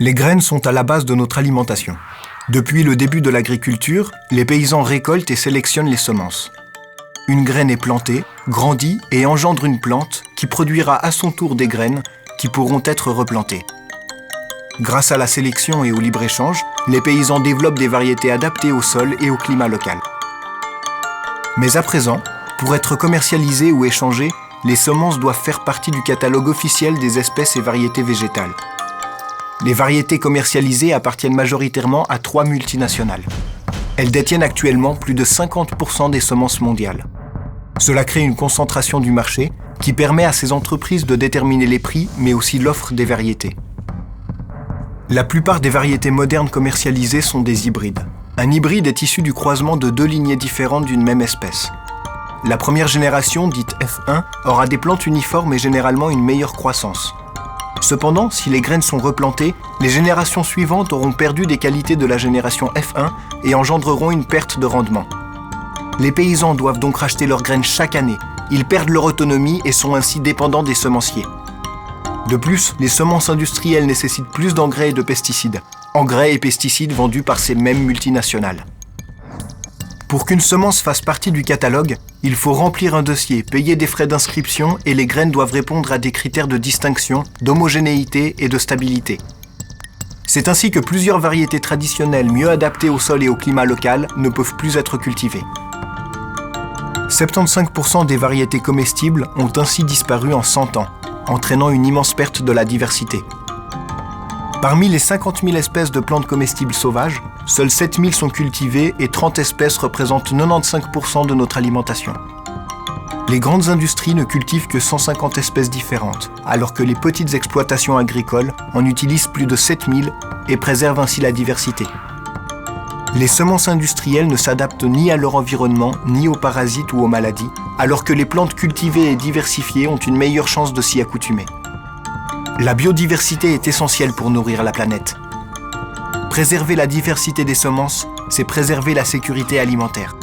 Les graines sont à la base de notre alimentation. Depuis le début de l'agriculture, les paysans récoltent et sélectionnent les semences. Une graine est plantée, grandit et engendre une plante qui produira à son tour des graines qui pourront être replantées. Grâce à la sélection et au libre-échange, les paysans développent des variétés adaptées au sol et au climat local. Mais à présent, pour être commercialisées ou échangées, les semences doivent faire partie du catalogue officiel des espèces et variétés végétales. Les variétés commercialisées appartiennent majoritairement à 3 multinationales. Elles détiennent actuellement plus de 50% des semences mondiales. Cela crée une concentration du marché qui permet à ces entreprises de déterminer les prix, mais aussi l'offre des variétés. La plupart des variétés modernes commercialisées sont des hybrides. Un hybride est issu du croisement de 2 lignées différentes d'une même espèce. La première génération, dite F1, aura des plantes uniformes et généralement une meilleure croissance. Cependant, si les graines sont replantées, les générations suivantes auront perdu des qualités de la génération F1 et engendreront une perte de rendement. Les paysans doivent donc racheter leurs graines chaque année. Ils perdent leur autonomie et sont ainsi dépendants des semenciers. De plus, les semences industrielles nécessitent plus d'engrais et de pesticides. Engrais et pesticides vendus par ces mêmes multinationales. Pour qu'une semence fasse partie du catalogue, il faut remplir un dossier, payer des frais d'inscription et les graines doivent répondre à des critères de distinction, d'homogénéité et de stabilité. C'est ainsi que plusieurs variétés traditionnelles mieux adaptées au sol et au climat local ne peuvent plus être cultivées. 75% des variétés comestibles ont ainsi disparu en 100 ans, entraînant une immense perte de la diversité. Parmi les 50 000 espèces de plantes comestibles sauvages, seules 7 000 sont cultivées et 30 espèces représentent 95% de notre alimentation. Les grandes industries ne cultivent que 150 espèces différentes, alors que les petites exploitations agricoles en utilisent plus de 7 000 et préservent ainsi la diversité. Les semences industrielles ne s'adaptent ni à leur environnement, ni aux parasites ou aux maladies, alors que les plantes cultivées et diversifiées ont une meilleure chance de s'y accoutumer. La biodiversité est essentielle pour nourrir la planète. Préserver la diversité des semences, c'est préserver la sécurité alimentaire.